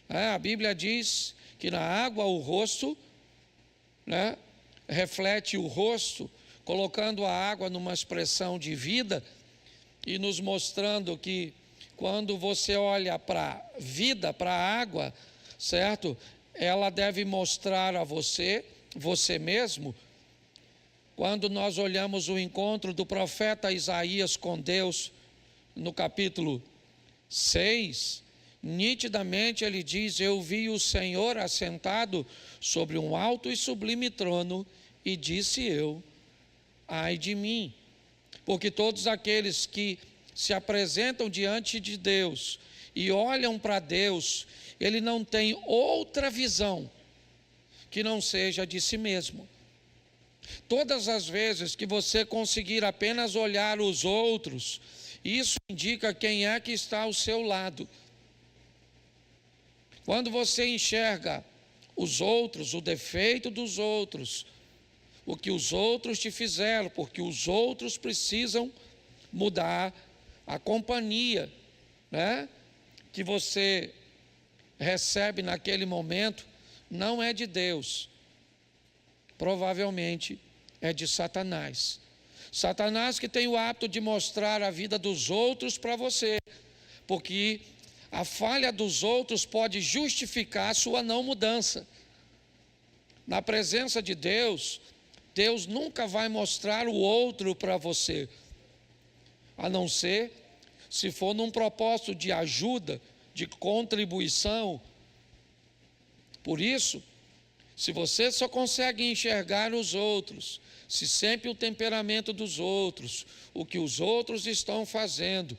A Bíblia diz que na água o rosto, né, reflete o rosto, colocando a água numa expressão de vida e nos mostrando que quando você olha para a vida, para a água, certo? Ela deve mostrar a você mesmo. Quando nós olhamos o encontro do profeta Isaías com Deus, no capítulo 6, nitidamente ele diz: eu vi o Senhor assentado sobre um alto e sublime trono, e disse eu, ai de mim, porque todos aqueles que se apresentam diante de Deus e olham para Deus, ele não tem outra visão que não seja de si mesmo. Todas as vezes que você conseguir apenas olhar os outros, isso indica quem é que está ao seu lado. Quando você enxerga os outros, o defeito dos outros, o que os outros te fizeram, porque os outros precisam mudar, a companhia, né, que você recebe naquele momento não é de Deus, provavelmente é de Satanás. Satanás que tem o hábito de mostrar a vida dos outros para você, porque a falha dos outros pode justificar a sua não mudança. Na presença de Deus, Deus nunca vai mostrar o outro para você, a não ser se for num propósito de ajuda, de contribuição. Por isso, se você só consegue enxergar os outros, se sempre o temperamento dos outros, o que os outros estão fazendo,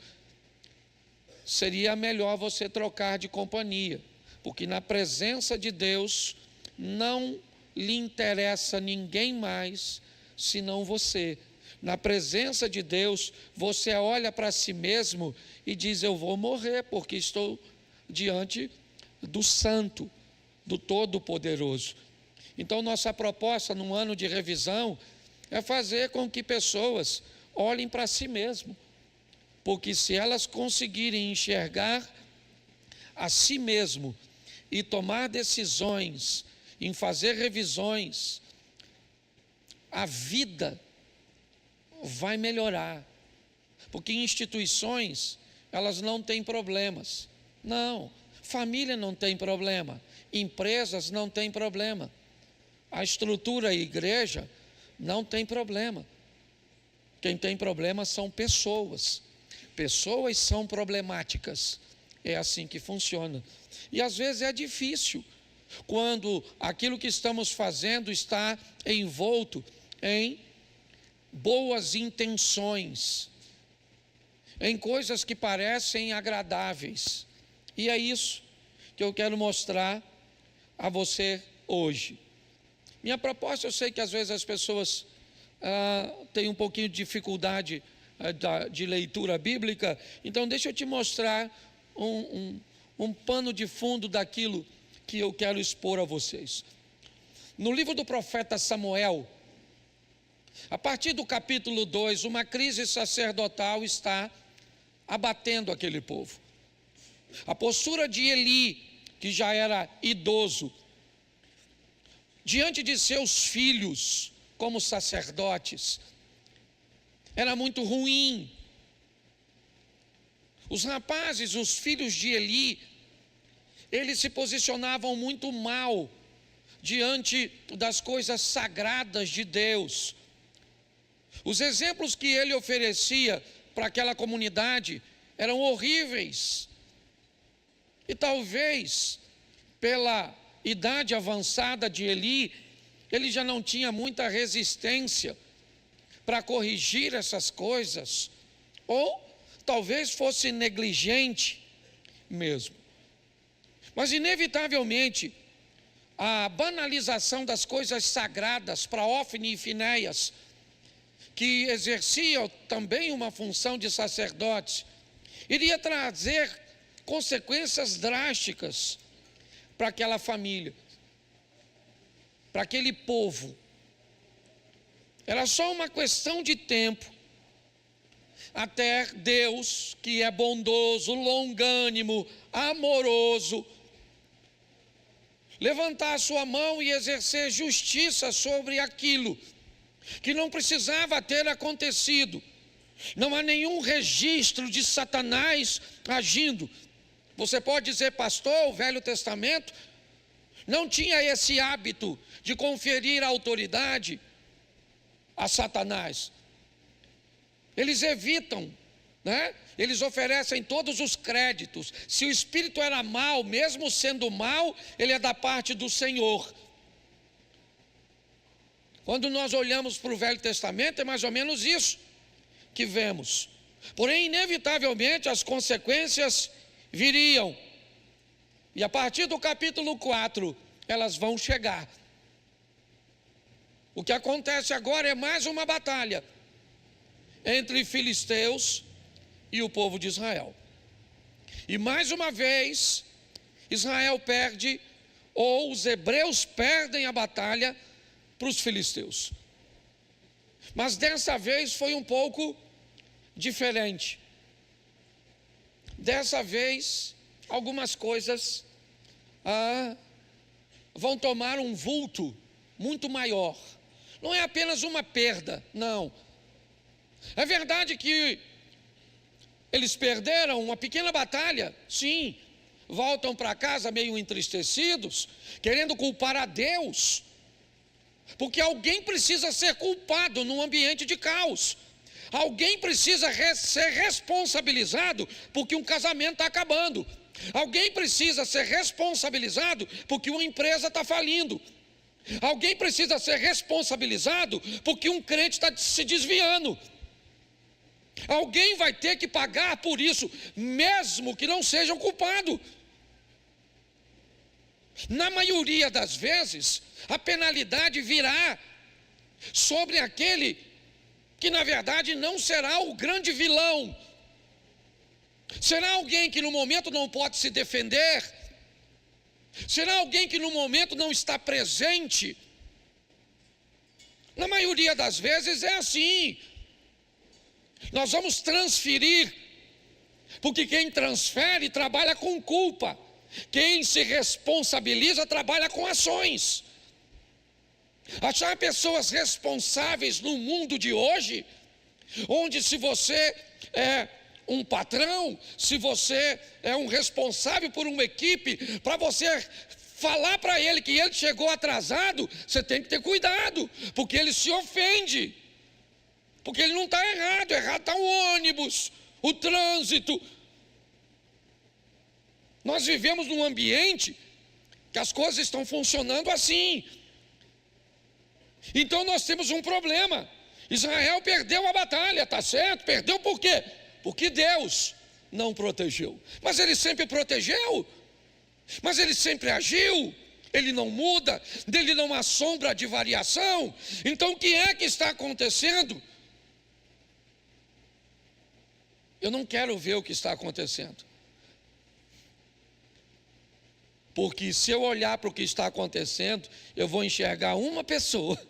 seria melhor você trocar de companhia, porque na presença de Deus não lhe interessa ninguém mais senão você. Na presença de Deus, você olha para si mesmo e diz: eu vou morrer porque estou diante do Santo, do Todo-Poderoso. Então, nossa proposta num ano de revisão é fazer com que pessoas olhem para si mesmo, porque se elas conseguirem enxergar a si mesmo e tomar decisões, em fazer revisões, a vida vai melhorar, porque instituições, elas não têm problemas, não, família não tem problema, empresas não têm problema, a estrutura igreja não tem problema. Quem tem problema são pessoas. Pessoas são problemáticas. É assim que funciona. E às vezes é difícil quando aquilo que estamos fazendo está envolto em boas intenções, em coisas que parecem agradáveis. E é isso que eu quero mostrar a você hoje. Minha proposta, eu sei que às vezes as pessoas têm um pouquinho de dificuldade de leitura bíblica, então deixa eu te mostrar um pano de fundo daquilo que eu quero expor a vocês. No livro do profeta Samuel, a partir do capítulo 2, uma crise sacerdotal está abatendo aquele povo. A postura de Eli, que já era idoso, diante de seus filhos como sacerdotes, era muito ruim. Os rapazes, os filhos de Eli, eles se posicionavam muito mal diante das coisas sagradas de Deus. Os exemplos que ele oferecia para aquela comunidade eram horríveis. E talvez, pela idade avançada de Eli, ele já não tinha muita resistência para corrigir essas coisas, ou talvez fosse negligente mesmo. Mas inevitavelmente, a banalização das coisas sagradas para Ófni e Finéias, que exerciam também uma função de sacerdotes, iria trazer consequências drásticas para aquela família, para aquele povo. Era só uma questão de tempo até Deus, que é bondoso, longânimo, amoroso, levantar a sua mão e exercer justiça sobre aquilo que não precisava ter acontecido. Não há nenhum registro de Satanás agindo. Você pode dizer, pastor, o Velho Testamento não tinha esse hábito de conferir autoridade a Satanás. Eles evitam, né? Eles oferecem todos os créditos. Se o espírito era mau, mesmo sendo mau, ele é da parte do Senhor. Quando nós olhamos para o Velho Testamento, é mais ou menos isso que vemos. Porém, inevitavelmente, as consequências viriam. E a partir do capítulo 4, elas vão chegar. O que acontece agora é mais uma batalha entre filisteus e o povo de Israel. E mais uma vez, Israel perde, ou os hebreus perdem a batalha para os filisteus. Mas dessa vez foi um pouco diferente. Dessa vez, algumas coisas vão tomar um vulto muito maior. Não é apenas uma perda, não. É verdade que eles perderam uma pequena batalha, sim. Voltam para casa meio entristecidos, querendo culpar a Deus. Porque alguém precisa ser culpado num ambiente de caos. Alguém precisa ser responsabilizado porque um casamento está acabando. Alguém precisa ser responsabilizado porque uma empresa está falindo. Alguém precisa ser responsabilizado porque um crente está se desviando. Alguém vai ter que pagar por isso, mesmo que não seja o culpado. Na maioria das vezes, a penalidade virá sobre aquele que na verdade não será o grande vilão. Será alguém que no momento não pode se defender. Será alguém que no momento não está presente. Na maioria das vezes é assim. Nós vamos transferir, porque quem transfere trabalha com culpa. Quem se responsabiliza trabalha com ações. Achar pessoas responsáveis no mundo de hoje, onde se você é um patrão, se você é um responsável por uma equipe, para você falar para ele que ele chegou atrasado, você tem que ter cuidado, porque ele se ofende. Porque ele não está errado, errado está o ônibus, o trânsito. Nós vivemos num ambiente que as coisas estão funcionando assim. Então nós temos um problema. Israel perdeu a batalha, está certo? Perdeu por quê? Porque Deus não protegeu. Mas ele sempre protegeu. Mas ele sempre agiu. Ele não muda, dele não há sombra de variação. Então o que é que está acontecendo? Eu não quero ver o que está acontecendo. Porque se eu olhar para o que está acontecendo, eu vou enxergar uma pessoa.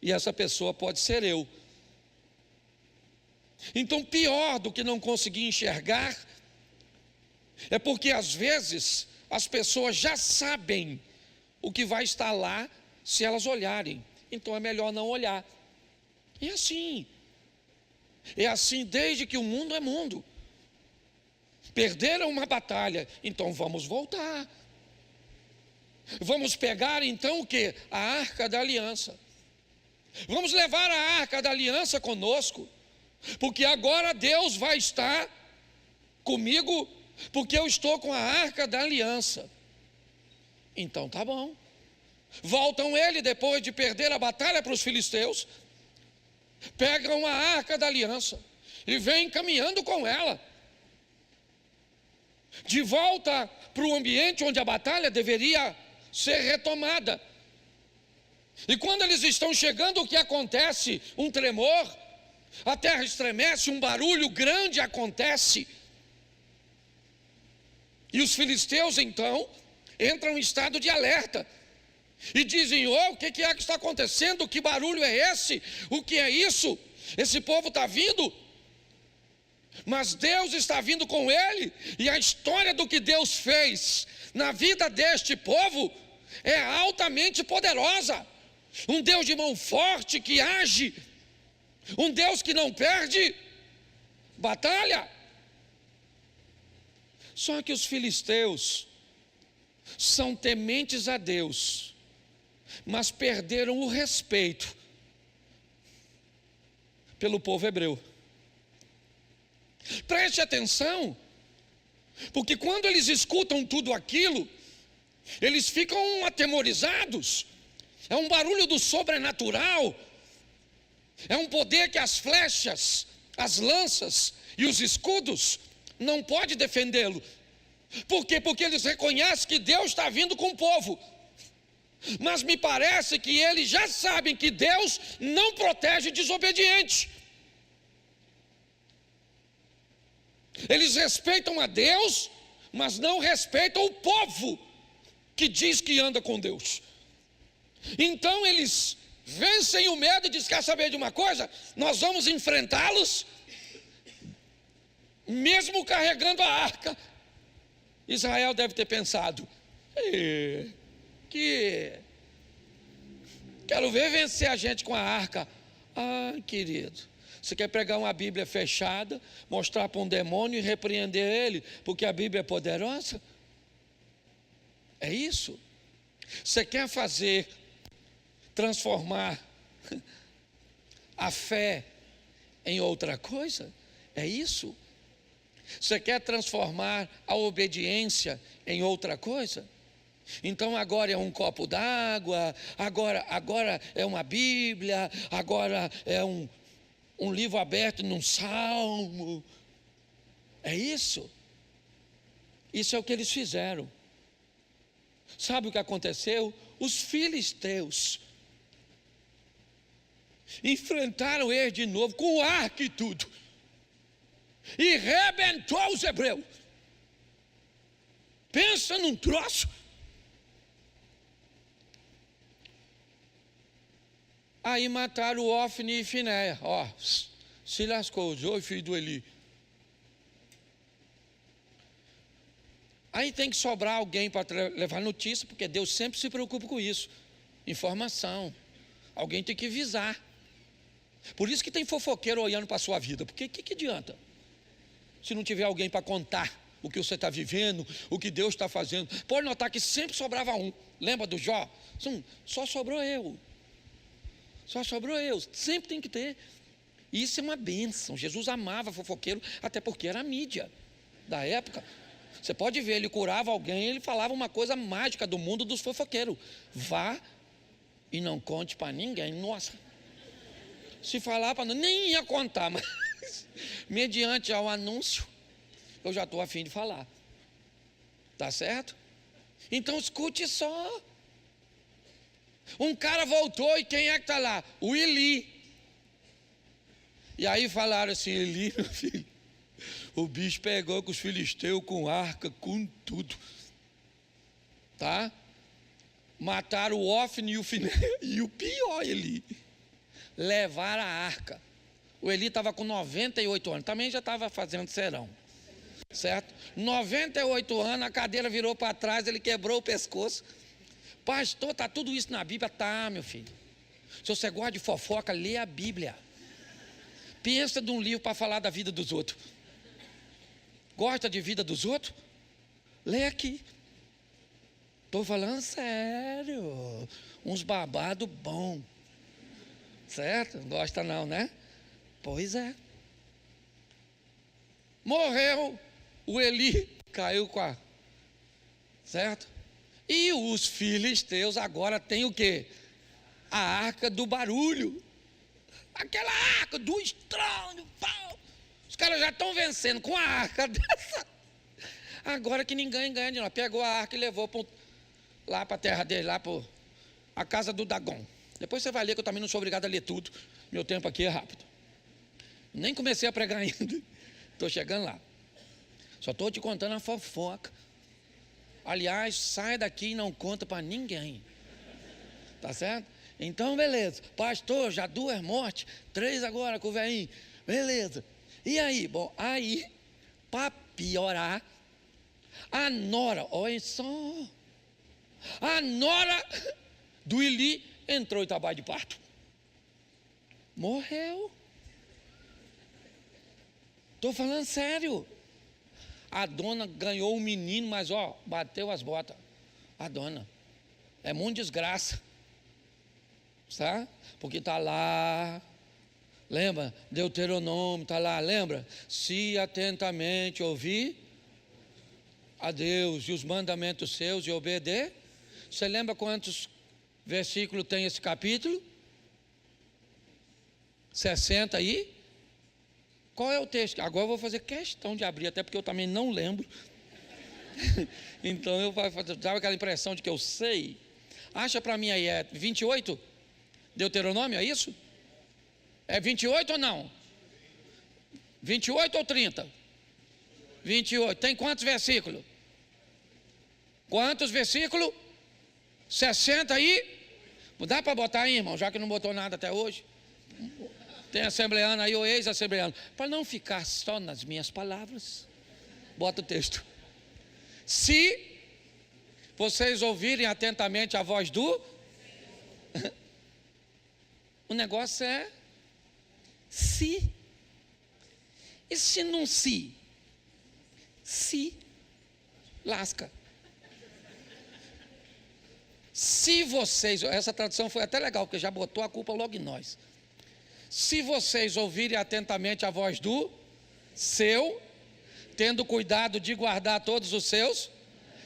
E essa pessoa pode ser eu. Então, pior do que não conseguir enxergar, é porque às vezes as pessoas já sabem o que vai estar lá se elas olharem. Então é melhor não olhar. E assim. É assim desde que o mundo é mundo. Perderam uma batalha, então vamos voltar. Vamos pegar então o quê? A Arca da Aliança. Vamos levar a Arca da Aliança conosco, porque agora Deus vai estar comigo, porque eu estou com a Arca da Aliança. Então tá bom. Voltam ele depois de perder a batalha para os filisteus, pegam a Arca da Aliança e vêm caminhando com ela de volta para o ambiente onde a batalha deveria ser retomada. E quando eles estão chegando, o que acontece? Um tremor, a terra estremece, um barulho grande acontece. E os filisteus então entram em estado de alerta e dizem: o que é que está acontecendo? Que barulho é esse? O que é isso? Esse povo está vindo, mas Deus está vindo com ele. E a história do que Deus fez na vida deste povo é altamente poderosa, um Deus de mão forte que age, um Deus que não perde batalha. Só que os filisteus são tementes a Deus, mas perderam o respeito pelo povo hebreu. Preste atenção, porque quando eles escutam tudo aquilo, eles ficam atemorizados. É um barulho do sobrenatural, é um poder que as flechas, as lanças e os escudos não pode defendê-lo. Por quê? Porque eles reconhecem que Deus está vindo com o povo, mas me parece que eles já sabem que Deus não protege desobediente. Eles respeitam a Deus, mas não respeitam o povo que diz que anda com Deus. Então eles vencem o medo e dizem: quer saber de uma coisa? Nós vamos enfrentá-los, mesmo carregando a arca. Israel deve ter pensado: quero ver vencer a gente com a arca. Ah, querido, você quer pegar uma Bíblia fechada, mostrar para um demônio e repreender ele, porque a Bíblia é poderosa? É isso? Você quer transformar a fé em outra coisa? É isso? Você quer transformar a obediência em outra coisa? Então agora é um copo d'água, agora é uma Bíblia, agora é um livro aberto num salmo. É isso? Isso é o que eles fizeram. Sabe o que aconteceu? Os filisteus enfrentaram eles de novo, com o arco e tudo, e rebentou os hebreus. Pensa num troço. Aí mataram o Ofni e Finéia. Ó, se lascou, Zoe, filho do Eli. Aí tem que sobrar alguém para levar notícia, porque Deus sempre se preocupa com isso. Informação. Alguém tem que avisar. Por isso que tem fofoqueiro olhando para a sua vida. Porque o que adianta? Se não tiver alguém para contar o que você está vivendo, o que Deus está fazendo. Pode notar que sempre sobrava um. Lembra do Jó? Só sobrou eu. Só sobrou eu. Sempre tem que ter. Isso é uma bênção. Jesus amava fofoqueiro, até porque era a mídia da época. Você pode ver, ele curava alguém, ele falava uma coisa mágica do mundo dos fofoqueiros: vá e não conte para ninguém. Nossa, se falar para nem ia contar, mas mediante ao anúncio, eu já estou a fim de falar. Tá certo? Então escute só. Um cara voltou, e quem é que está lá? O Eli. E aí falaram assim: Eli, meu filho, o bicho pegou com os filisteus, com arca, com tudo. Tá? Mataram o Ofni e o Finéia. E o pior, Eli, levaram a arca. O Eli estava com 98 anos. Também já estava fazendo serão. Certo? 98 anos, a cadeira virou para trás, ele quebrou o pescoço. Pastor, está tudo isso na Bíblia? Tá, meu filho. Se você gosta de fofoca, lê a Bíblia. Pensa de um livro para falar da vida dos outros. Gosta de vida dos outros? Lê aqui. Estou falando sério. Uns babados bom. Certo? Não gosta não, né? Pois é. Morreu o Eli, caiu com a... Certo? E os filisteus agora têm o quê? A arca do barulho. Aquela arca do estrondo. Os caras já estão vencendo com a arca dessa. Agora que ninguém ganha de nós. Pegou a arca e levou lá para a terra dele, lá para a casa do Dagon. Depois você vai ler, que eu também não sou obrigado a ler tudo. Meu tempo aqui é rápido. Nem comecei a pregar ainda. Estou chegando lá. Só estou te contando a fofoca. Aliás, sai daqui e não conta para ninguém. Tá certo? Então, beleza. Pastor, já 2 mortes, 3 agora com o velhinho. Beleza. E aí? Bom, aí, para piorar, a nora, olha só, A nora do Eli entrou em trabalho de parto. Morreu. Estou falando sério. A dona ganhou um menino, mas bateu as botas. A dona. É muito desgraça. Tá? Porque está lá. Lembra? Deuteronômio está lá, lembra? Se atentamente ouvir a Deus e os mandamentos seus e obedecer. Você lembra quantos versículos tem esse capítulo? 60 aí? Qual é o texto? Agora eu vou fazer questão de abrir, até porque eu também não lembro. Então eu vou dar aquela impressão de que eu sei. Acha para mim aí, é 28? Deuteronômio, é isso? É 28 ou não? 28 ou 30? 28. Tem quantos versículos? Quantos versículos? 60 aí? Dá para botar aí, irmão, já que não botou nada até hoje? Tem assembleano aí, ou ex-assembleano. Para não ficar só nas minhas palavras, bota o texto. Se vocês ouvirem atentamente a voz do... O negócio é se. E se não se? Se lasca. Se vocês, essa tradução foi até legal, porque já botou a culpa logo em nós. Se vocês ouvirem atentamente a voz do seu, tendo cuidado de guardar todos os seus,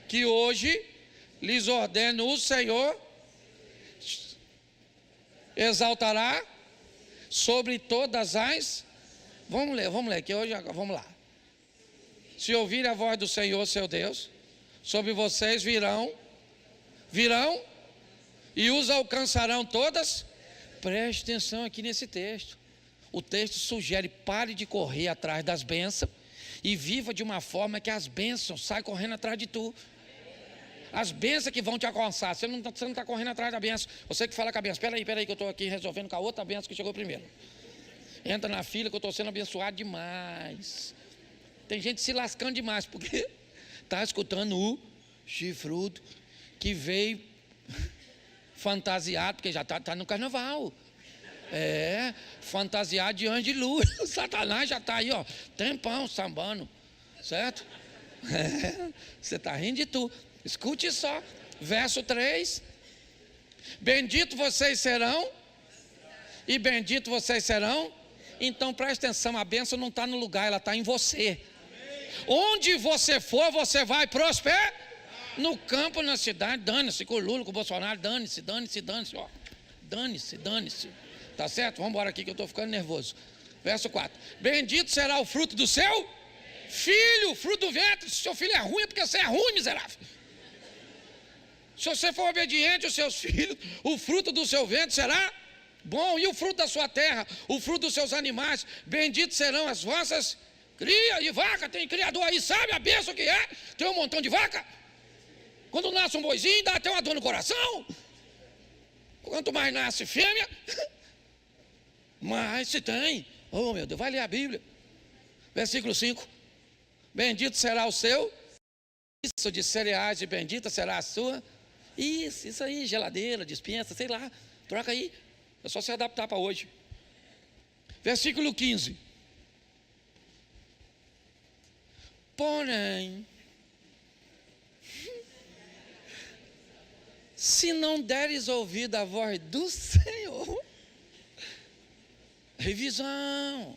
que hoje lhes ordeno o Senhor, exaltará sobre todas as... Vamos ler, que hoje, vamos lá. Se ouvirem a voz do Senhor, seu Deus, sobre vocês virão e os alcançarão todas. Preste atenção aqui nesse texto. O texto sugere: pare de correr atrás das bênçãos e viva de uma forma que as bênçãos saiam correndo atrás de tu. As bênçãos que vão te alcançar. Você não está correndo atrás da bênção. Você que fala com a bênção: espera aí que eu estou aqui resolvendo com a outra bênção que chegou primeiro. Entra na fila que eu estou sendo abençoado demais. Tem gente se lascando demais porque está escutando o chifrudo que veio fantasiado, porque já está no carnaval. Fantasiado de anjo de luz. O Satanás já está aí, tempão sambando, certo? Você está rindo de tu. Escute só, verso 3: bendito vocês serão, e bendito vocês serão. Então preste atenção, a bênção não está no lugar, ela está em você. Onde você for, você vai prosperar. No campo, na cidade, dane-se com o Lula, com o Bolsonaro, dane-se. Dane-se. Tá certo? Vamos embora aqui que eu estou ficando nervoso. Verso 4: bendito será o fruto do seu filho, fruto do ventre. Se seu filho é ruim, é porque você é ruim, miserável. Se você for obediente aos seus filhos, o fruto do seu ventre será bom. E o fruto da sua terra, o fruto dos seus animais, benditos serão as vossas crias de vaca. Tem criador aí, sabe a bênção que é? Tem um montão de vaca. Quando nasce um boizinho, dá até uma dor no coração. Quanto mais nasce fêmea, mais se tem. Oh meu Deus, vai ler a Bíblia. Versículo 5: bendito será o seu isso de cereais, e bendita será a sua. Isso aí, geladeira, despensa, sei lá, troca aí. É só se adaptar para hoje. Versículo 15: porém, se não deres ouvido à voz do Senhor, revisão,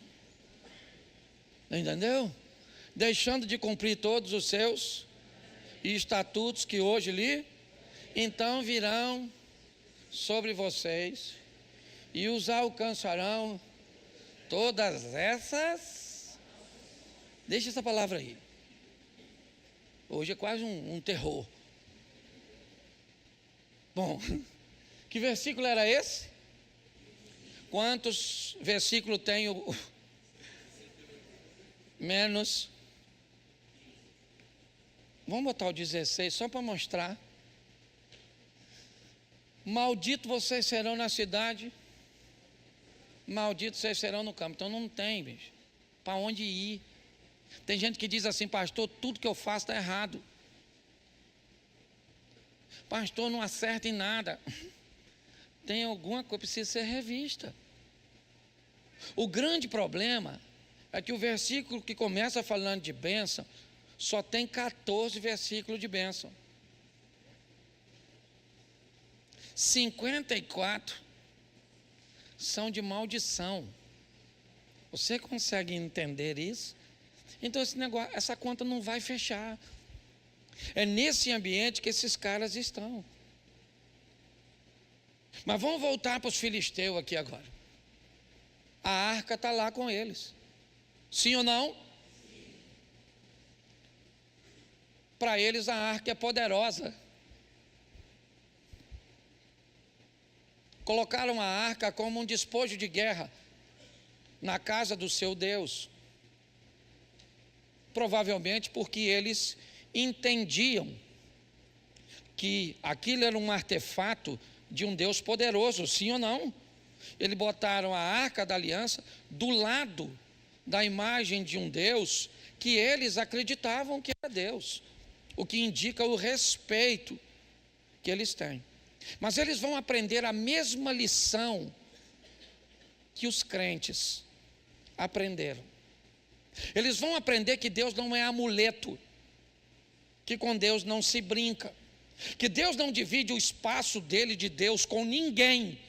entendeu? Deixando de cumprir todos os seus estatutos que hoje lhe, então virão sobre vocês e os alcançarão todas essas. Deixa essa palavra aí. Hoje é quase um terror. Bom, que versículo era esse? Quantos versículos tem o menos? Vamos botar o 16 só para mostrar. Maldito vocês serão na cidade, maldito vocês serão no campo. Então não tem, bicho, para onde ir. Tem gente que diz assim: pastor, tudo que eu faço está errado. Pastor, não acerta em nada. Tem alguma coisa que precisa ser revista. O grande problema é que o versículo que começa falando de bênção, só tem 14 versículos de bênção. 54 são de maldição. Você consegue entender isso? Então essa conta não vai fechar. É nesse ambiente que esses caras estão. Mas vamos voltar para os filisteus aqui agora. A arca está lá com eles. Sim ou não? Para eles a arca é poderosa. Colocaram a arca como um despojo de guerra na casa do seu Deus. Provavelmente porque eles entendiam que aquilo era um artefato de um Deus poderoso, sim ou não? Eles botaram a arca da aliança do lado da imagem de um Deus que eles acreditavam que era Deus, o que indica o respeito que eles têm. Mas eles vão aprender a mesma lição que os crentes aprenderam. Eles vão aprender que Deus não é amuleto, que com Deus não se brinca, que Deus não divide o espaço dele de Deus com ninguém,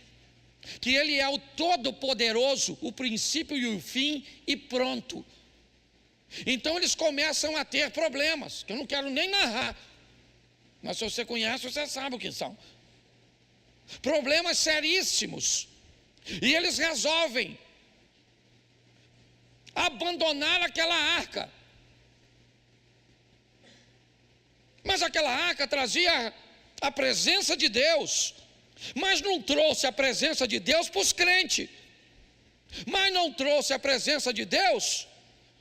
que Ele é o Todo-Poderoso, o princípio e o fim e pronto. Então eles começam a ter problemas, que eu não quero nem narrar, mas se você conhece, você sabe o que são. Problemas seríssimos. E eles resolvem abandonar aquela arca. Mas aquela arca trazia a presença de Deus, mas não trouxe a presença de Deus para os crentes, mas não trouxe a presença de Deus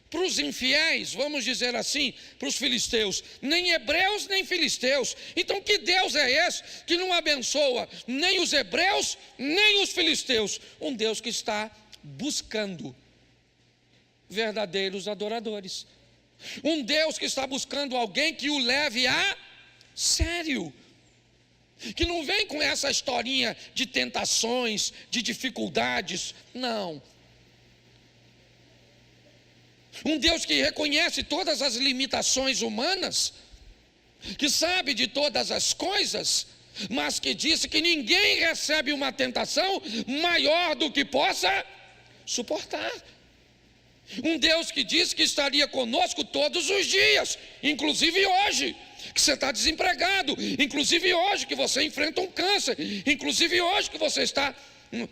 para os infiéis, vamos dizer assim, para os filisteus, nem hebreus nem filisteus. Então que Deus é esse que não abençoa nem os hebreus nem os filisteus? Um Deus que está buscando verdadeiros adoradores, um Deus que está buscando alguém que o leve a sério, que não vem com essa historinha de tentações, de dificuldades, não. Um Deus que reconhece todas as limitações humanas, que sabe de todas as coisas, mas que disse que ninguém recebe uma tentação maior do que possa suportar. Um Deus que disse que estaria conosco todos os dias, inclusive hoje, que você está desempregado, inclusive hoje que você enfrenta um câncer, inclusive hoje que você está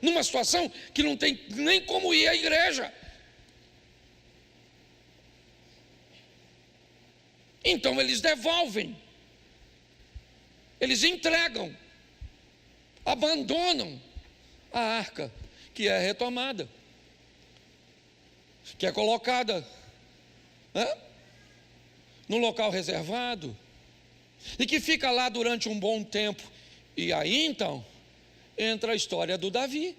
numa situação que não tem nem como ir à igreja. Então eles devolvem, eles entregam, abandonam a arca, que é retomada, que é colocada no local reservado, e que fica lá durante um bom tempo. E aí então entra a história do Davi,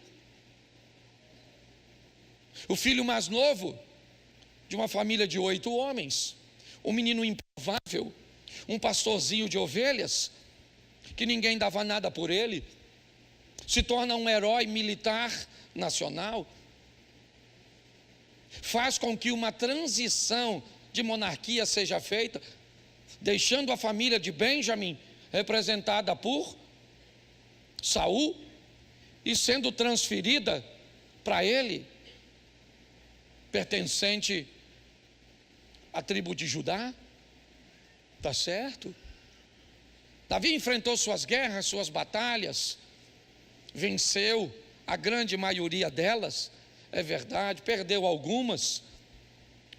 o filho mais novo de uma família de 8 homens, um menino improvável, um pastorzinho de ovelhas, que ninguém dava nada por ele, se torna um herói militar nacional, faz com que uma transição de monarquia seja feita, deixando a família de Benjamim representada por Saul e sendo transferida para ele, pertencente à tribo de Judá. Está certo? Davi enfrentou suas guerras, suas batalhas, venceu a grande maioria delas, é verdade, perdeu algumas,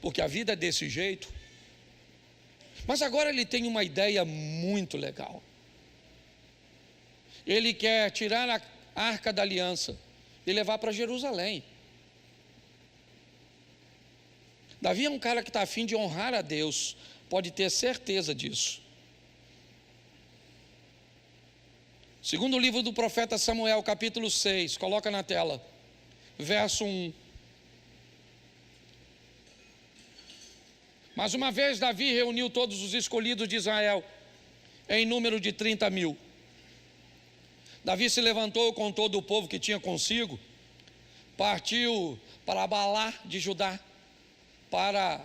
porque a vida é desse jeito. Mas agora ele tem uma ideia muito legal. Ele quer tirar a arca da aliança e levar para Jerusalém. Davi é um cara que está a fim de honrar a Deus, pode ter certeza disso. Segundo o livro do profeta Samuel, capítulo 6, coloca na tela, verso 1. Mas uma vez Davi reuniu todos os escolhidos de Israel, em número de 30.000, Davi se levantou com todo o povo que tinha consigo, partiu para Baalá de Judá, para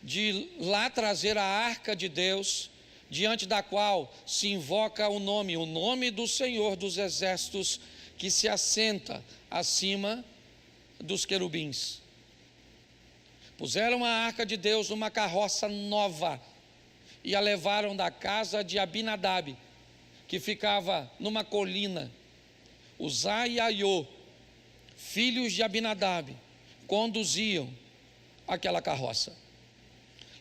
de lá trazer a arca de Deus, diante da qual se invoca o nome do Senhor dos Exércitos, que se assenta acima dos querubins. Puseram a arca de Deus numa carroça nova e a levaram da casa de Abinadab, que ficava numa colina. Uzá e Aiô, filhos de Abinadab, conduziam aquela carroça.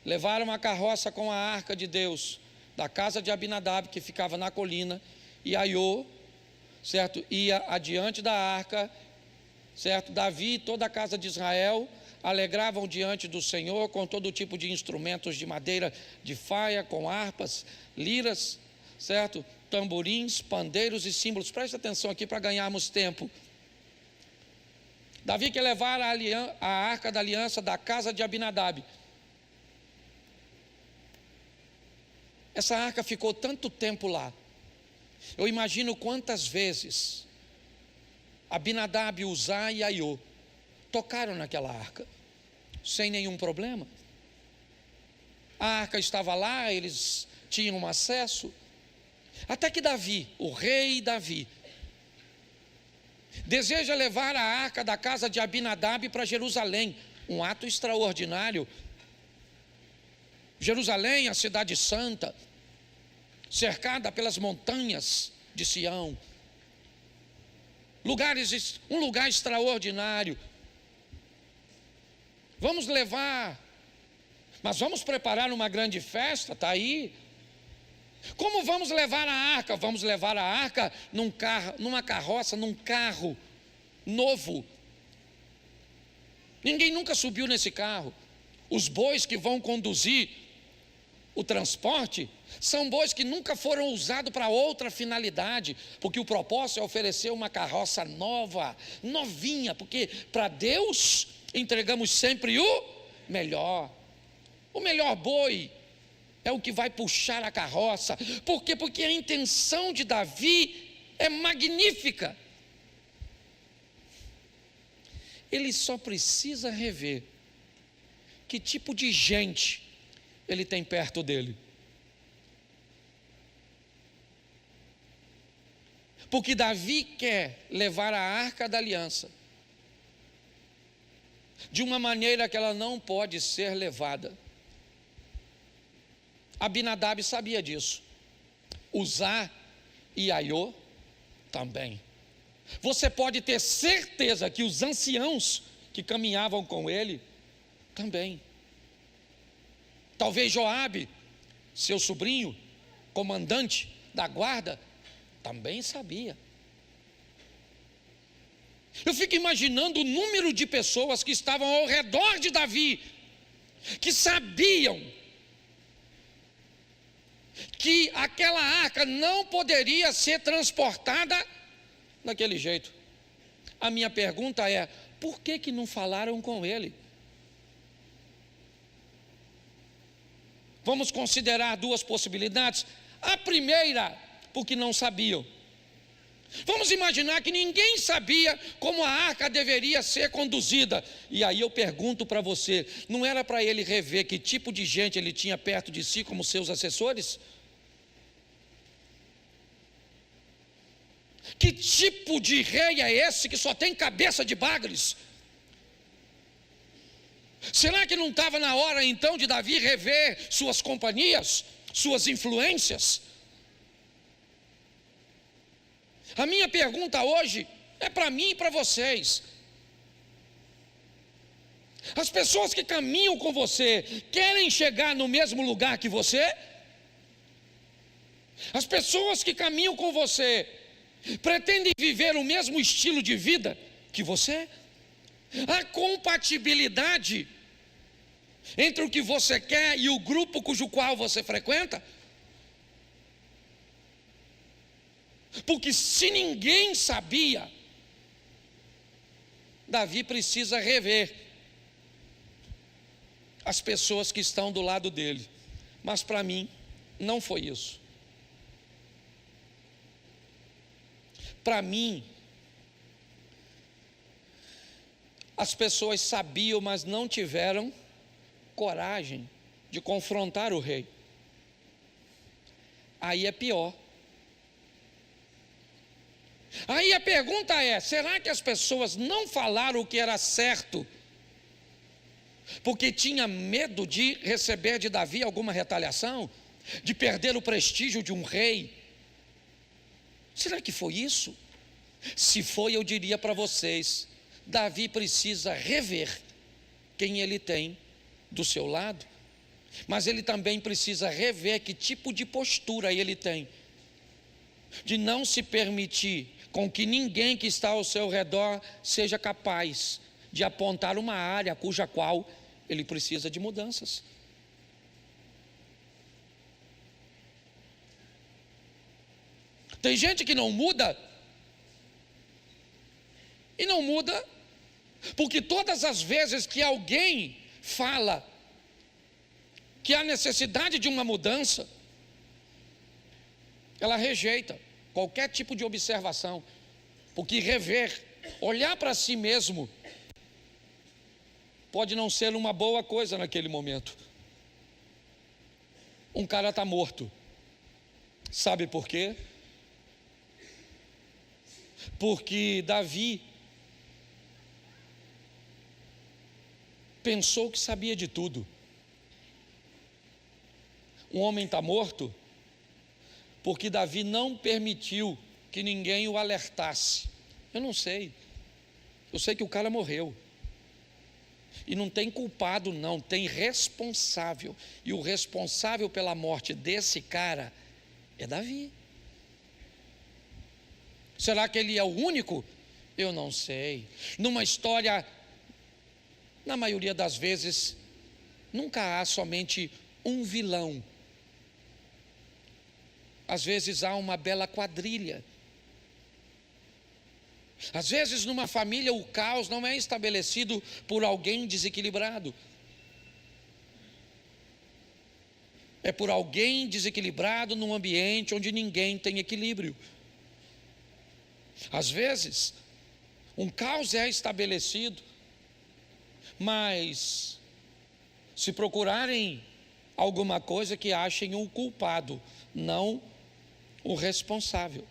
Levaram a carroça com a arca de Deus da casa de Abinadab, que ficava na colina, e Aiô, certo, ia adiante da arca, certo. Davi e toda a casa de Israel alegravam diante do Senhor com todo tipo de instrumentos de madeira de faia, com harpas, liras, certo, tamborins, pandeiros e símbolos. Preste atenção aqui para ganharmos tempo. Davi quer levar a arca da aliança da casa de Abinadab. Essa arca ficou tanto tempo lá. Eu imagino quantas vezes Abinadab, Uzá e Aiô tocaram naquela arca, sem nenhum problema. A arca estava lá, eles tinham acesso. Até que Davi, o rei Davi, deseja levar a arca da casa de Abinadab para Jerusalém, um ato extraordinário. Jerusalém, a cidade santa, cercada pelas montanhas de Sião, um lugar extraordinário. Vamos levar, mas vamos preparar uma grande festa, está aí. Como vamos levar a arca? Vamos levar a arca numa carroça, num carro novo. Ninguém nunca subiu nesse carro. Os bois que vão conduzir o transporte são bois que nunca foram usados para outra finalidade, porque o propósito é oferecer uma carroça nova, novinha, porque para Deus entregamos sempre o melhor. O melhor boi é o que vai puxar a carroça. Por quê? Porque a intenção de Davi é magnífica. Ele só precisa rever que tipo de gente ele tem perto dele. Porque Davi quer levar a arca da aliança de uma maneira que ela não pode ser levada. Abinadab sabia disso. Uzá e Aiô também. Você pode ter certeza que os anciãos que caminhavam com ele também. Talvez Joabe, seu sobrinho, comandante da guarda, também sabia. Eu fico imaginando o número de pessoas que estavam ao redor de Davi, que sabiam que aquela arca não poderia ser transportada daquele jeito. A minha pergunta é: por que não falaram com ele? Vamos considerar duas possibilidades. A primeira, porque não sabiam. Vamos imaginar que ninguém sabia como a arca deveria ser conduzida. E aí eu pergunto para você: não era para ele rever que tipo de gente ele tinha perto de si como seus assessores? Que tipo de rei é esse que só tem cabeça de bagres? Será que não estava na hora então de Davi rever suas companhias, suas influências? A minha pergunta hoje é para mim e para vocês. As pessoas que caminham com você querem chegar no mesmo lugar que você? As pessoas que caminham com você pretendem viver o mesmo estilo de vida que você? A compatibilidade entre o que você quer e o grupo cujo qual você frequenta? Porque se ninguém sabia, Davi precisa rever as pessoas que estão do lado dele. Mas para mim, não foi isso. Para mim, as pessoas sabiam, mas não tiveram coragem de confrontar o rei. Aí é pior. Aí a pergunta é: será que as pessoas não falaram o que era certo porque tinha medo de receber de Davi alguma retaliação, de perder o prestígio de um rei? Será que foi isso? Se foi, eu diria para vocês: Davi precisa rever quem ele tem do seu lado, mas ele também precisa rever que tipo de postura ele tem, de não se permitir com que ninguém que está ao seu redor seja capaz de apontar uma área cuja qual ele precisa de mudanças. Tem gente que não muda, e não muda porque todas as vezes que alguém fala que há necessidade de uma mudança, ela rejeita qualquer tipo de observação, porque rever, olhar para si mesmo, pode não ser uma boa coisa naquele momento. Um cara está morto, sabe por quê? Porque Davi pensou que sabia de tudo. Um homem está morto porque Davi não permitiu que ninguém o alertasse. Eu não sei. Eu sei que o cara morreu. E não tem culpado não, tem responsável. E o responsável pela morte desse cara é Davi. Será que ele é o único? Eu não sei. Numa história, na maioria das vezes, nunca há somente um vilão. Às vezes há uma bela quadrilha. Às vezes numa família o caos não é estabelecido por alguém desequilibrado. É por alguém desequilibrado num ambiente onde ninguém tem equilíbrio. Às vezes, um caos é estabelecido, mas se procurarem alguma coisa que achem o culpado, não o responsável.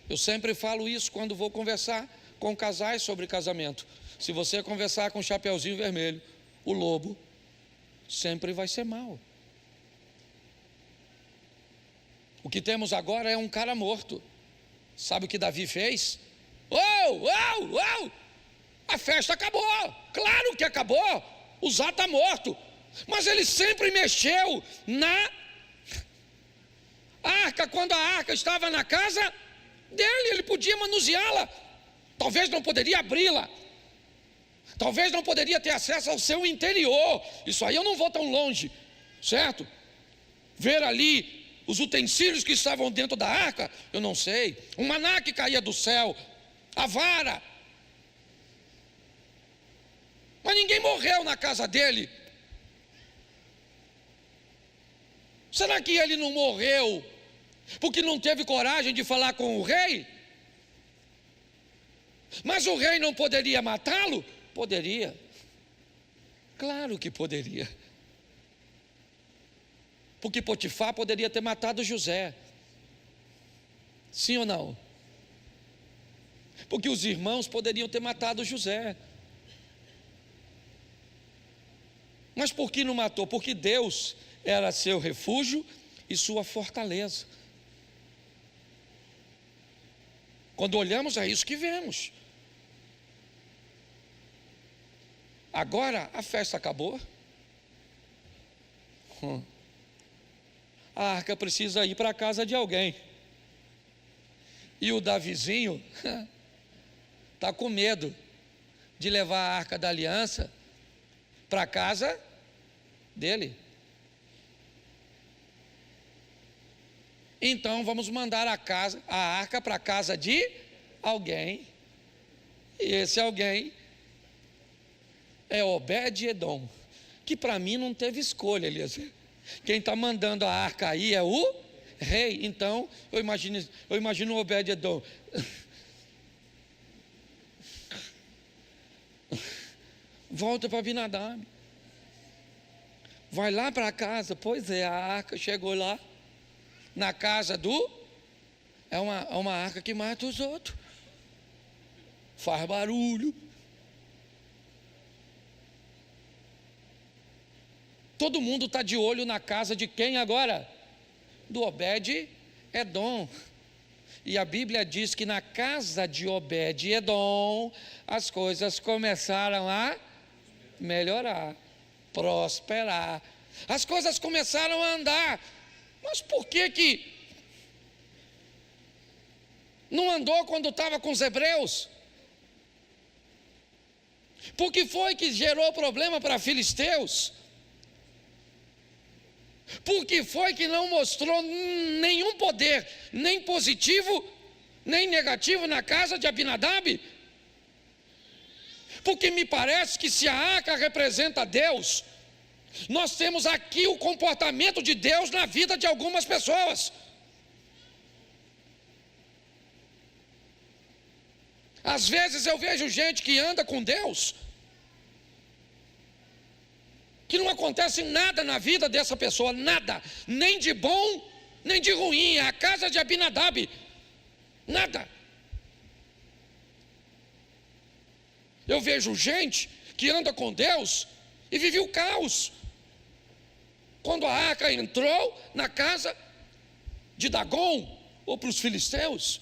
Eu sempre falo isso quando vou conversar com casais sobre casamento. Se você conversar com o Chapeuzinho Vermelho, o lobo sempre vai ser mau. O que temos agora é um cara morto. Sabe o que Davi fez? A festa acabou. Claro que acabou. O Zá está morto. Mas ele sempre mexeu na arca. Quando a arca estava na casa dele, ele podia manuseá-la. Talvez não poderia abri-la. Talvez não poderia ter acesso ao seu interior. Isso aí eu não vou tão longe, certo? Ver ali os utensílios que estavam dentro da arca, eu não sei. O maná que caía do céu, a vara. Mas ninguém morreu na casa dele. Será que ele não morreu porque não teve coragem de falar com o rei? Mas o rei não poderia matá-lo? Poderia. Claro que poderia. Porque Potifar poderia ter matado José. Sim ou não? Porque os irmãos poderiam ter matado José. Mas por que não matou? Porque Deus era seu refúgio e sua fortaleza. Quando olhamos, é isso que vemos. Agora a festa acabou. A arca precisa ir para a casa de alguém. E o Davizinho está com medo de levar a arca da aliança para a casa dele. Então vamos mandar a arca para a casa de alguém. E esse alguém é Obed-Edom, que para mim não teve escolha, Eliezer. Quem está mandando a arca aí é o rei. Então, eu imagino Obed-edom. Volta para Abinadab. Vai lá para casa. Pois é, a arca chegou lá. Na casa do... É uma arca que mata os outros. Faz barulho. Todo mundo está de olho na casa de quem agora? Do Obed-edom. E a Bíblia diz que na casa de Obed-edom as coisas começaram a melhorar, prosperar. As coisas começaram a andar. Mas por que não andou quando estava com os hebreus? Por que foi que gerou problema para filisteus? Por que foi que não mostrou nenhum poder, nem positivo, nem negativo na casa de Abinadab? Porque me parece que se a arca representa Deus, nós temos aqui o comportamento de Deus na vida de algumas pessoas. Às vezes eu vejo gente que anda com Deus, que não acontece nada na vida dessa pessoa, nada, nem de bom, nem de ruim. É a casa de Abinadab, nada. Eu vejo gente que anda com Deus e vive o caos. Quando a arca entrou na casa de Dagon, ou para os filisteus,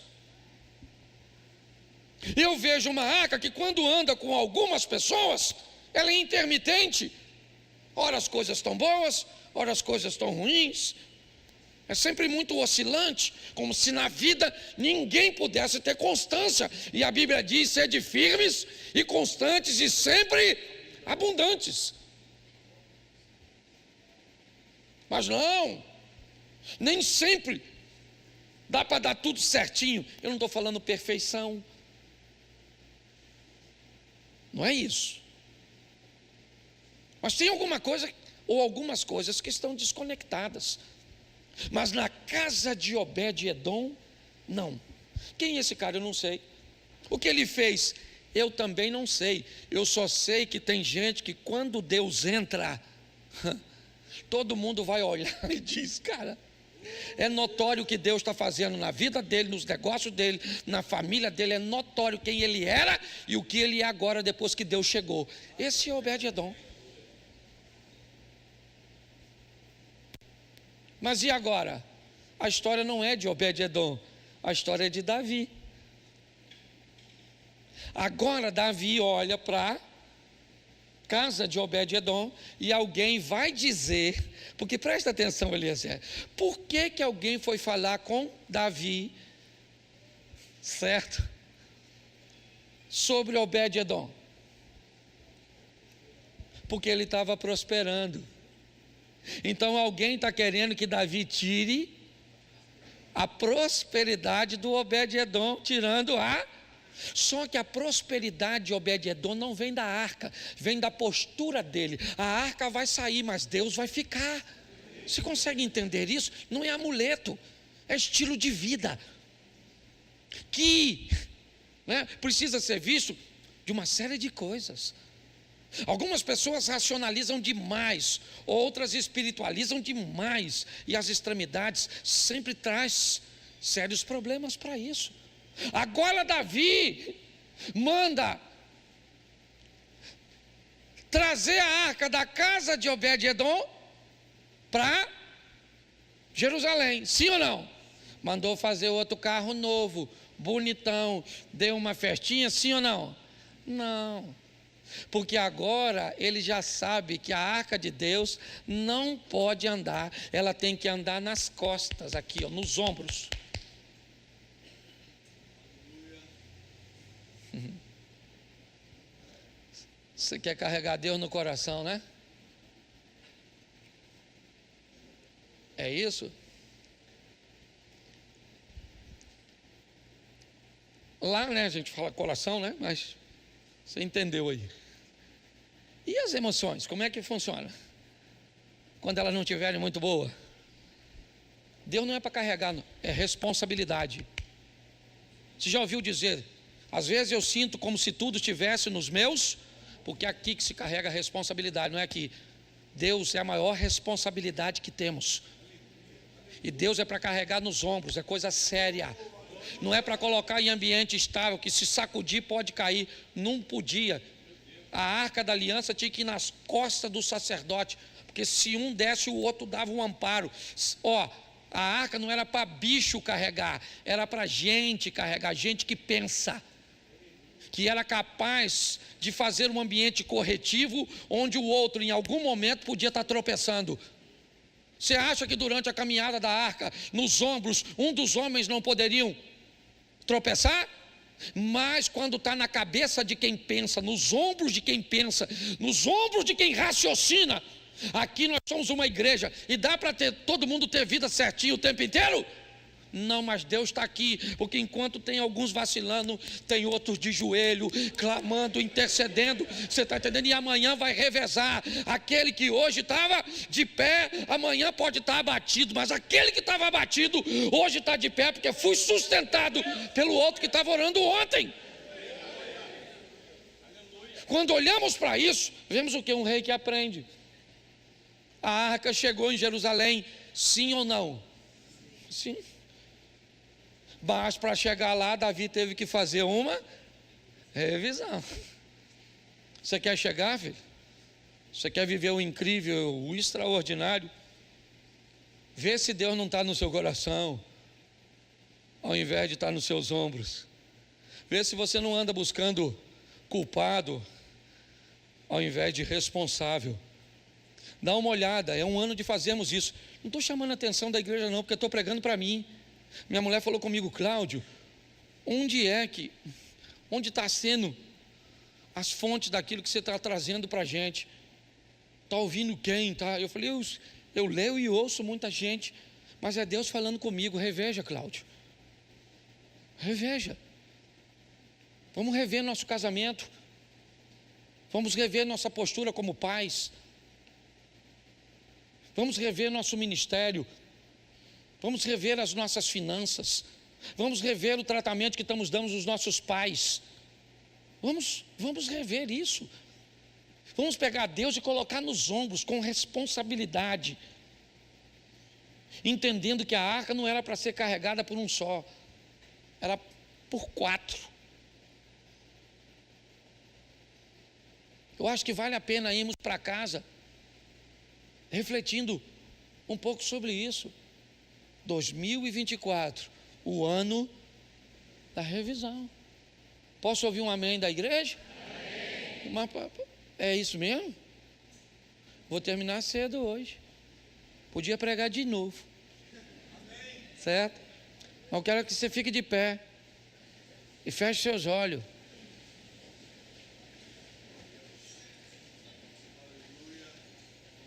eu vejo uma arca que quando anda com algumas pessoas, ela é intermitente. Ora as coisas estão boas, ora as coisas estão ruins. É sempre muito oscilante, como se na vida ninguém pudesse ter constância. E a Bíblia diz: sede firmes e constantes e sempre abundantes. Mas não, nem sempre dá para dar tudo certinho. Eu não estou falando perfeição, não é isso. Mas tem alguma coisa, ou algumas coisas que estão desconectadas. Mas na casa de Obed-edom, não. Quem é esse cara? Eu não sei. O que ele fez? Eu também não sei. Eu só sei que tem gente que quando Deus entra, todo mundo vai olhar e diz: cara, é notório o que Deus está fazendo na vida dele, nos negócios dele, na família dele. É notório quem ele era e o que ele é agora depois que Deus chegou. Esse é Obed-edom. Mas e agora? A história não é de Obed-edom, a história é de Davi. Agora Davi olha para a casa de Obed-edom e alguém vai dizer, porque presta atenção, Eliezer, por que alguém foi falar com Davi, certo? Sobre Obed-edom? Porque ele estava prosperando. Então alguém está querendo que Davi tire a prosperidade do Obed-edom, tirando a... Só que a prosperidade de Obed-edom não vem da arca, vem da postura dele. A arca vai sair, mas Deus vai ficar. Você consegue entender isso? Não é amuleto, é estilo de vida, que precisa ser visto de uma série de coisas. Algumas pessoas racionalizam demais, outras espiritualizam demais, e as extremidades sempre traz sérios problemas para isso. Agora Davi manda trazer a arca da casa de Obed-edom para Jerusalém, sim ou não? Mandou fazer outro carro novo, bonitão, deu uma festinha, sim ou não? Não. Porque agora ele já sabe que a arca de Deus não pode andar, ela tem que andar nas costas, aqui, ó, nos ombros. Você quer carregar Deus no coração, né? É isso? Lá, a gente fala coração, mas você entendeu aí. E as emoções, como é que funciona? Quando elas não estiverem muito boas? Deus não é para carregar, é responsabilidade. Você já ouviu dizer, às vezes eu sinto como se tudo estivesse nos meus, porque é aqui que se carrega a responsabilidade, não é aqui. Deus é a maior responsabilidade que temos. E Deus é para carregar nos ombros, é coisa séria. Não é para colocar em ambiente estável, que se sacudir pode cair. Não podia. A arca da aliança tinha que ir nas costas do sacerdote, porque se um desse, o outro dava um amparo. A arca não era para bicho carregar, era para gente carregar, gente que pensa, que era capaz de fazer um ambiente corretivo, onde o outro em algum momento podia estar tropeçando. Você acha que durante a caminhada da arca, nos ombros, um dos homens não poderiam tropeçar? Mas quando está na cabeça de quem pensa, nos ombros de quem pensa, nos ombros de quem raciocina, aqui nós somos uma igreja, e dá para todo mundo ter vida certinho o tempo inteiro? Não, mas Deus está aqui, porque enquanto tem alguns vacilando, tem outros de joelho, clamando, intercedendo, você está entendendo? E amanhã vai revezar, aquele que hoje estava de pé, amanhã pode estar abatido, mas aquele que estava abatido, hoje está de pé, porque fui sustentado pelo outro que estava orando ontem. Quando olhamos para isso, vemos o que? Um rei que aprende. A arca chegou em Jerusalém, sim ou não? Sim. Mas para chegar lá, Davi teve que fazer uma revisão. Você quer chegar, filho? Você quer viver o incrível, o extraordinário? Vê se Deus não está no seu coração, ao invés de estar nos seus ombros. Vê se você não anda buscando culpado, ao invés de responsável. Dá uma olhada, é um ano de fazermos isso. Não estou chamando a atenção da igreja não, porque estou pregando para mim. Minha mulher falou comigo, Cláudio, onde está sendo as fontes daquilo que você está trazendo para a gente? Está ouvindo quem? Tá? Eu falei, eu leio e ouço muita gente, mas é Deus falando comigo. Reveja, Cláudio, reveja. Vamos rever nosso casamento, vamos rever nossa postura como pais, vamos rever nosso ministério, vamos rever as nossas finanças, vamos rever o tratamento que estamos dando aos nossos pais, vamos rever isso, vamos pegar Deus e colocar nos ombros com responsabilidade, entendendo que a arca não era para ser carregada por um só, era por 4. Eu acho que vale a pena irmos para casa refletindo um pouco sobre isso. 2024, o ano da revisão. Posso ouvir um amém da igreja? Amém. Mas, é isso mesmo? Vou terminar cedo hoje. Podia pregar de novo. Amém. Certo? Mas eu quero que você fique de pé e feche seus olhos.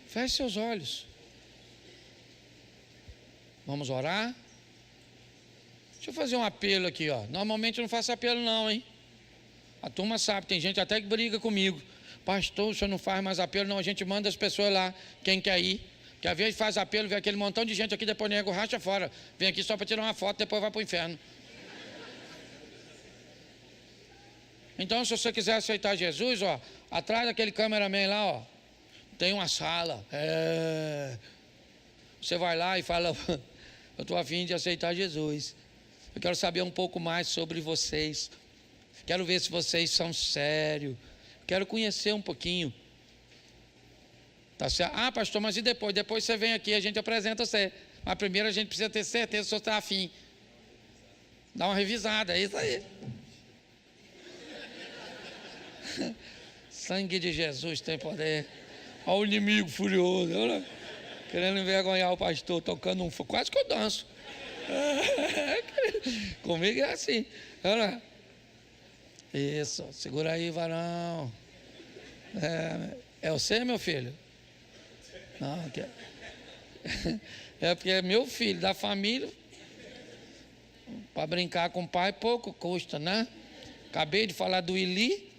Feche seus olhos. Vamos orar? Deixa eu fazer um apelo aqui, ó. Normalmente eu não faço apelo não, hein? A turma sabe, tem gente até que briga comigo. Pastor, o senhor não faz mais apelo? Não, a gente manda as pessoas lá, quem quer ir. Que às vezes faz apelo, vê aquele montão de gente aqui, depois o nego racha fora. Vem aqui só para tirar uma foto, depois vai para o inferno. Então, se você quiser aceitar Jesus, ó, atrás daquele cameraman lá, ó, tem uma sala. Você vai lá e fala, eu estou a fim de aceitar Jesus. Eu quero saber um pouco mais sobre vocês. Quero ver se vocês são sérios. Quero conhecer um pouquinho. Tá certo? Ah, pastor, mas e depois? Depois você vem aqui, a gente apresenta você. Mas primeiro a gente precisa ter certeza se você está afim. Dá uma revisada, é isso aí. Sangue de Jesus tem poder. Olha o inimigo furioso, olha, querendo envergonhar o pastor, tocando quase que eu danço. Comigo é assim. Olha. Isso, segura aí, varão. É você, meu filho? Não, é porque é meu filho, da família. Para brincar com o pai, pouco custa, né? Acabei de falar do Ili.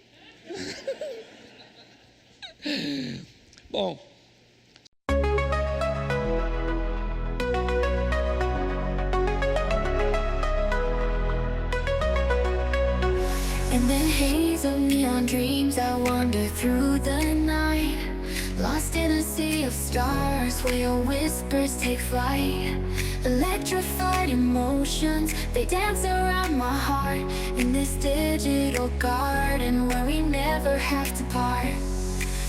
Bom, In the haze of neon dreams I wander through the night, lost in a sea of stars where your whispers take flight. Electrified emotions, they dance around my heart, in this digital garden where we never have to part.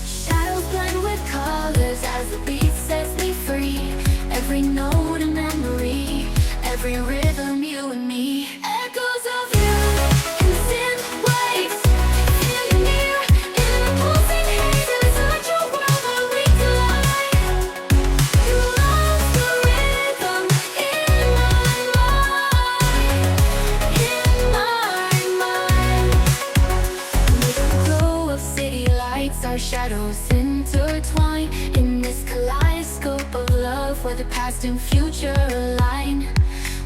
Shadows blend with colors as the beat sets me free. Every note a memory, every rhythm you and me. Echoes of you in synth waves, feel you near in the pulsing haze. It's such a world where we collide. You lost the rhythm in my mind. With the glow of city lights, our shadows intertwine in this kaleidoscope of love where the past and future align.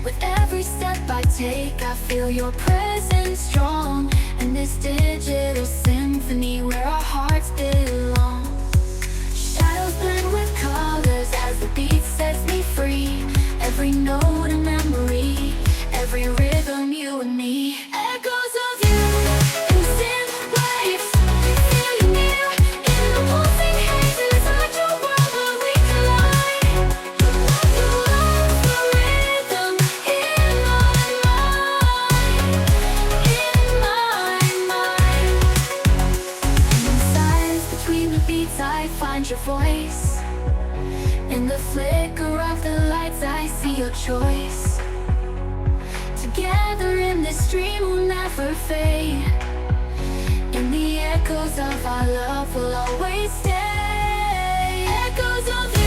With every step I take, I feel your presence strong, in this digital symphony where our hearts belong. Shadows blend with colors as the beat sets me free. Every note a memory, every rhythm you and me. Echoes of you in synth waves, feel you near in the pulsing haze. It's such a world where we collide. You lost the rhythm in my mind. And in silence between the beats I find your voice. In the flicker of the lights I see your choice. Together in this dream we'll never fade. In the echoes of our love we'll always stay. Echoes of